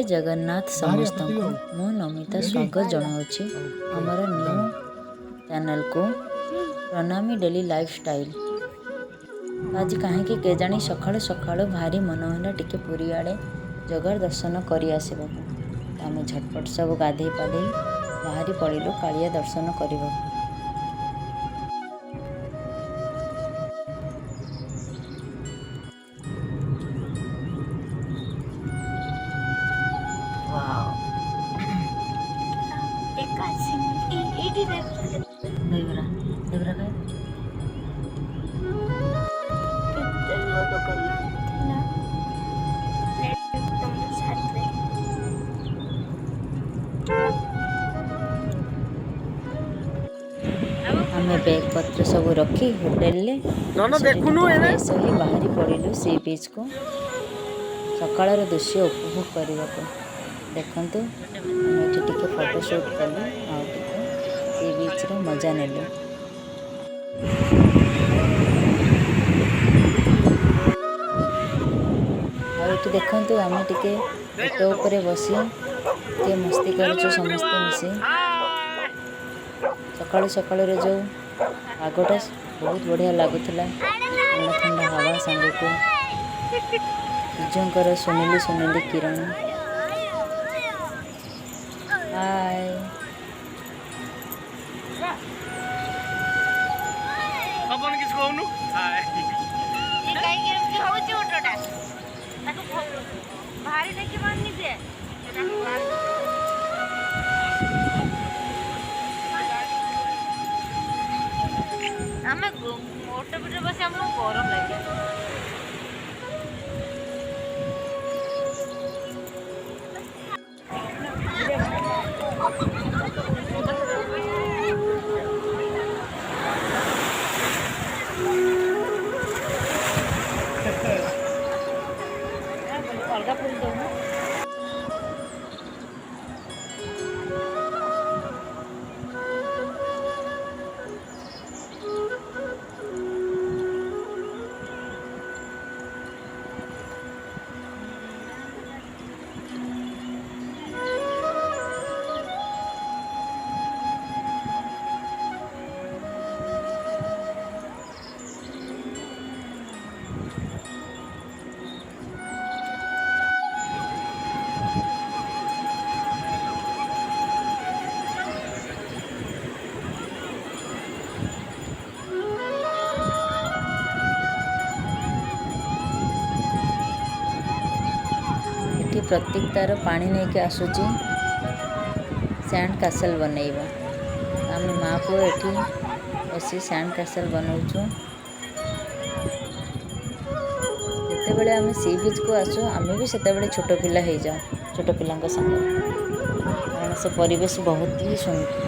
जगन्नाथ समस्त को मु नमिता स्वागत जनाऊँगी आमर न्यू चैनल को प्रणामी डेली लाइफस्टाइल। आज कहीं केजाणी सकाळु सकाळु भारी मन है टिके पुरी आड़े जगार दर्शन कर आसवा आम झटपट सब गाधे पाधे बाहरी पड़िलु कालिया दर्शन करने। आम बैग पत्र सब रखी होटेल फ्रेश हो बाहरी पड़िलु सी बीच को सकाळर दृश्य उपभोग करने को। देखंतु आम टिके फोटोशूट कलु आ सी बीच रो मजा नेलु। आउट देखंतु आम टिके बोट उपरे बसी टे मस्ती करछु समस्ते मिसी। सकाळु सकाळु रे जो आगटा बहुत बढ़िया लगुला ठंडा ठंडा हवा संग को सूर्यंकर सुनीली सुनीली किरण। हाय अपन किस कहनु हाय ये काई के की होची ओटोटा ताको भारी नहीं के मान निजे हमें ऑटो पे बस हमको गरम लगे। अलगा फूल दो ना प्रत्येक तार पानी नहीं के आसूची सैंड कैसल बनैबा आम माँ को एठी बसी सैंड कैसल बनाऊँ। जिते आम सी बीच को आसू आम भी से छोट पिला हो जाओ छोट पिला संग कारण से परिवेश बहुत ही सुंदर।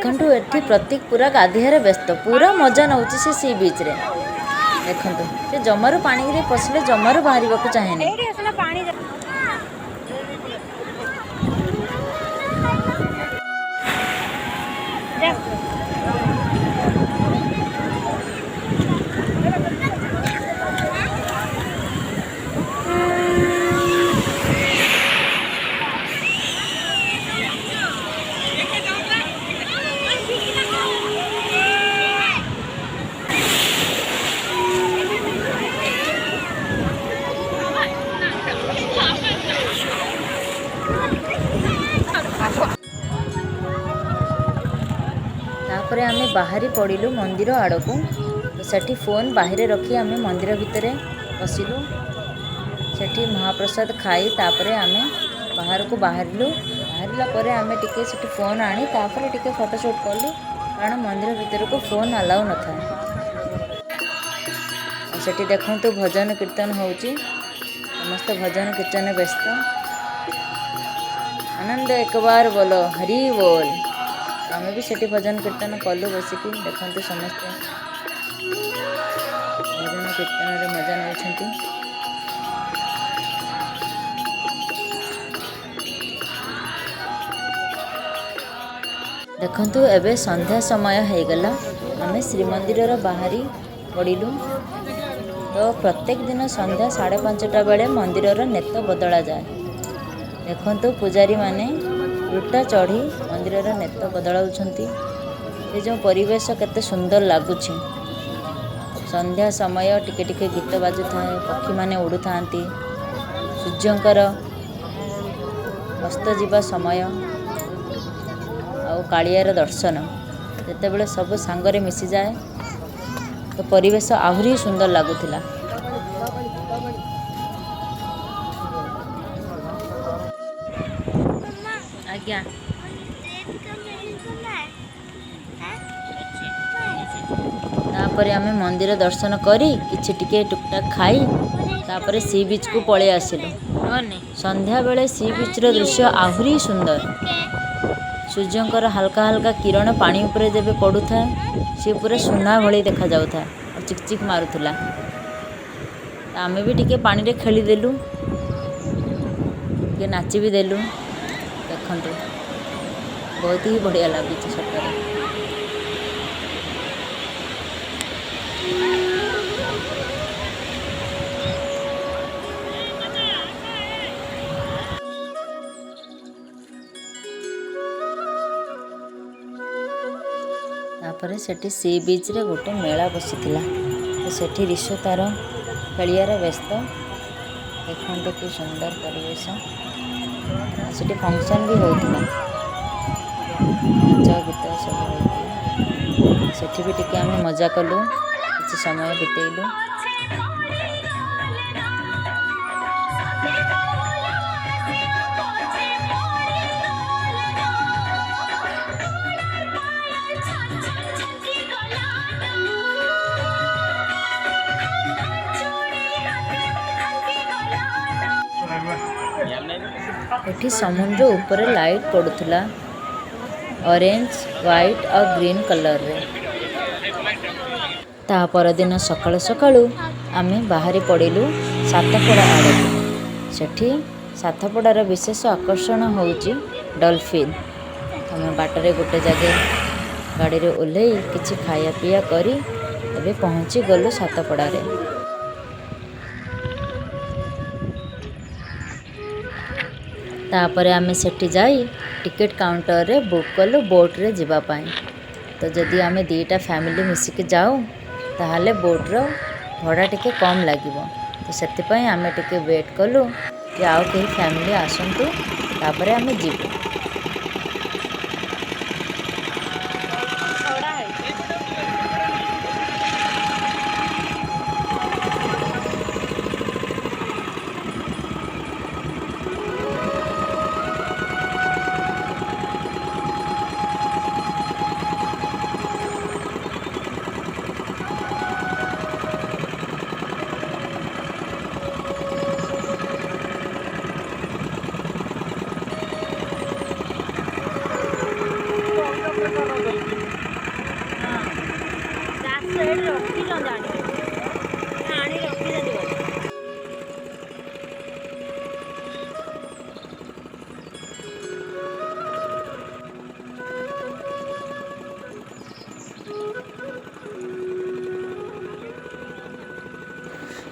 देखु एठी प्रतीक पूरा गाधियारे व्यस्त पूरा मजा नौ सी बीच रे। देखु से जमारू पानी रे पसले जमारू बाहर को चाहेनी। तापरे आमे बाहरी पड़िलु मंदिर आड़ को तो सेठी फोन बाहर रखी आमे मंदिर भितर बसिलु सेठी महाप्रसाद खाई तापरे आमे बाहर को बाहरिलु बाहरिला परे आमे टिके सेठी फोन आनी तापरे टिके फोटोशूट कलु कारण मंदिर भितर को फोन अलाउ न था। सेठी देखंतु भजन कीर्तन होउची समस्त भजन कीर्तन व्यस्त आनंद एक बार बोलो हरि बोल। आम भी सेठी भजन कीर्तन कलु बसिकी देखते समस्ते भजन कीर्तन मजा नौछंती। देखंतु एबे संध्या समय हो गला आम श्रीमंदिर बाहरी पड़िलु। तो प्रत्येक दिन संध्या 5:30 बेले मंदिर नेत बदला जाए। देखंतु पुजारी माने उल्टा चढ़ी मंदिर नेत बदलाउछंती। ये जो परिवेश केते सुंदर लगुछि। संध्या समय टिके टिके गीत बाजु थाए, पक्षी माने उड़ु थांती, सूर्यंकर अस्त जीवा समय आउ कालियार दर्शन जेतेबेले सब सांगरे मिसी जाए तो परिवेश आहुरी सुंदर लगुथिला। आज्ञा तापरे आमे मंदिर दर्शन करी किछि टिके टुकटाक खाई तापरे सी बीच को पळे आसिलु। संध्या बेले सी बीच रो दृश्य आहुरी सुंदर। सूर्यंकर हल्का हल्का किरण पानी उपरे जेबे पड़ुथा सी पूरा सुना भली देखा जाउथा और चिकचिक मारुथुला। आमे भी टिके पानी रे खेली देलु, के नाची भी देलु। देखंतु बहुत ही बढ़िया लाଗୁଛି सटरे। तापरे सेठी सी बीच रे गोटे मेला बसिथिला। तो सेठी ऋषु तार खेलियार व्यस्त। देखंतु कि सुंदर परिवेश। सेठी फंक्शन भी होतिला, नाच गीत सब होतिला। सेठी भी टिके आमे मजा कलु, किछि समय बितेइलु। एठी समुद्र ऊपर लाइट पड़ुथला ऑरेंज व्हाइट और ग्रीन कलर रे। ता परदिन सकाळु सकाळु आमे बाहरी पड़िलु सातपड़ा आड़े। सेठी सातपड़ार विशेष आकर्षण होउची डॉल्फिन। आमे बाटरे गोटे जगह गाड़ी रे ओल्हेई किछि खाया पिया करी एबे पहुंची गलु सातपड़ा रे। तापरे आमे सेठी जाई टिकेट काउंटर रे बुक कलु बोट रे जीवा पाई। तो जदि आमे दीटा फैमिली मिसिके जाऊ ताहाले बोट रो भड़ा टिके कम लागिबो। तो सेति पई आमे टिके वेट कलु कि आउ केही फैमिली आसंतु तापरे आमे जीवु।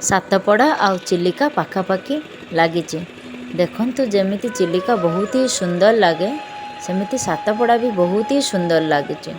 सातपड़ा आउ चिलिका पाखापाखि लगी। देखंतु जेमिति चिलिका बहुत ही सुंदर लगे सेमिति सातपड़ा भी बहुत ही सुंदर लगे।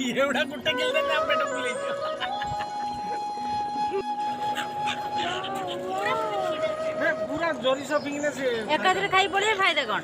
ଏଗୁଡ଼ା ଗୋଟେ କିଲୋ ନା ପେଟ ବୁଲେଇଯିବ। ପୁରା ଜରି ସପିଙ୍ଗରେ ସେ ଏକାଥରେ ଖାଇ ପଡ଼ିଲେ ଫାଇଦା କ'ଣ?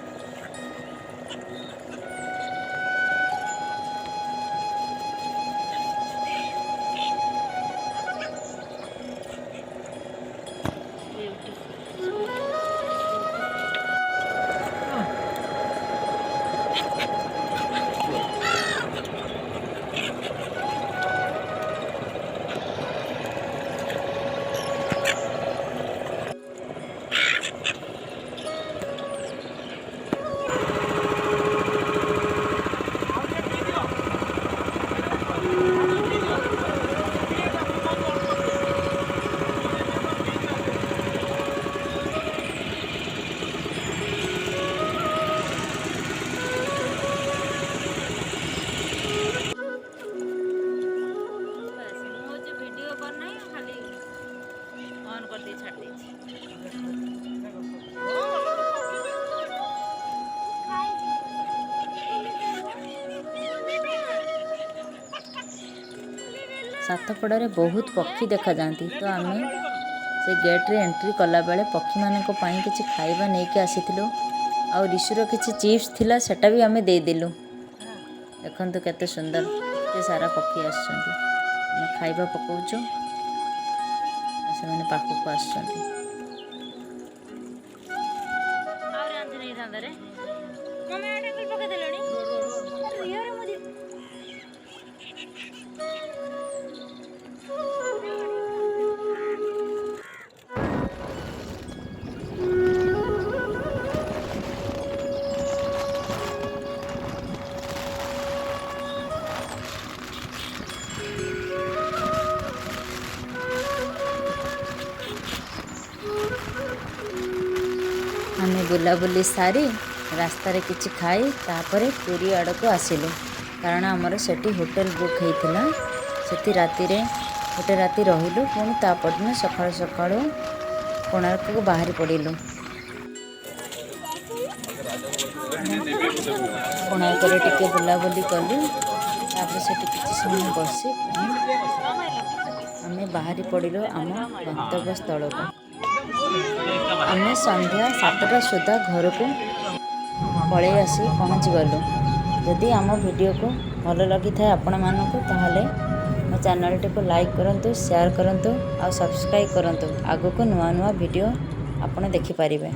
ସାତପଡ଼ାରେ ବହୁତ ପକ୍ଷୀ ଦେଖାଯାଆନ୍ତି, ତ ଆମେ ସେ ଗେଟ୍ରେ ଏଣ୍ଟ୍ରି କଲାବେଳେ ପକ୍ଷୀମାନଙ୍କ ପାଇଁ କିଛି ଖାଇବା ନେଇକି ଆସିଥିଲୁ। ଆଉ ରିସୁର କିଛି ଚିପ୍ସ ଥିଲା, ସେଟା ବି ଆମେ ଦେଇଦେଲୁ। ଦେଖନ୍ତୁ କେତେ ସୁନ୍ଦର, କେତେ ସାରା ପକ୍ଷୀ ଆସିଛନ୍ତି। ଆମେ ଖାଇବା ପକାଉଛୁ, ସେମାନେ ପାଖକୁ ଆସୁଛନ୍ତି। ଆମେ ବୁଲାବୁଲି ସାରି ରାସ୍ତାରେ କିଛି ଖାଇ ତାପରେ ପୁରୀ ଆଡ଼କୁ ଆସିଲୁ, କାରଣ ଆମର ସେଠି ହୋଟେଲ ବୁକ୍ ହେଇଥିଲା। ସେଠି ରାତିରେ ଗୋଟେ ରାତି ରହିଲୁ, ପୁଣି ତା ପରଦିନ ସକାଳୁ ସକାଳୁ କୋଣାର୍କକୁ ବାହାରି ପଡ଼ିଲୁ। କୋଣାର୍କରେ ଟିକେ ବୁଲାବୁଲି କଲୁ, ତାପରେ ସେଠି କିଛି ସମୟ ବସି ଆମେ ବାହାରି ପଡ଼ିଲୁ ଆମ ଗନ୍ତବ୍ୟ ସ୍ଥଳକୁ। ଆମେ ସନ୍ଧ୍ୟା 7ଟା ସୁଦ୍ଧା ଘରକୁ ପଳେଇ ଆସି ପହଞ୍ଚିଗଲୁ। ଯଦି ଆମ ଭିଡ଼ିଓକୁ ଭଲ ଲାଗିଥାଏ ଆପଣମାନଙ୍କୁ, ତାହେଲେ ମୋ ଚ୍ୟାନେଲଟିକୁ ଲାଇକ୍ କରନ୍ତୁ, ସେୟାର କରନ୍ତୁ ଆଉ ସବସ୍କ୍ରାଇବ୍ କରନ୍ତୁ। ଆଗକୁ ନୂଆ ନୂଆ ଭିଡ଼ିଓ ଆପଣ ଦେଖିପାରିବେ।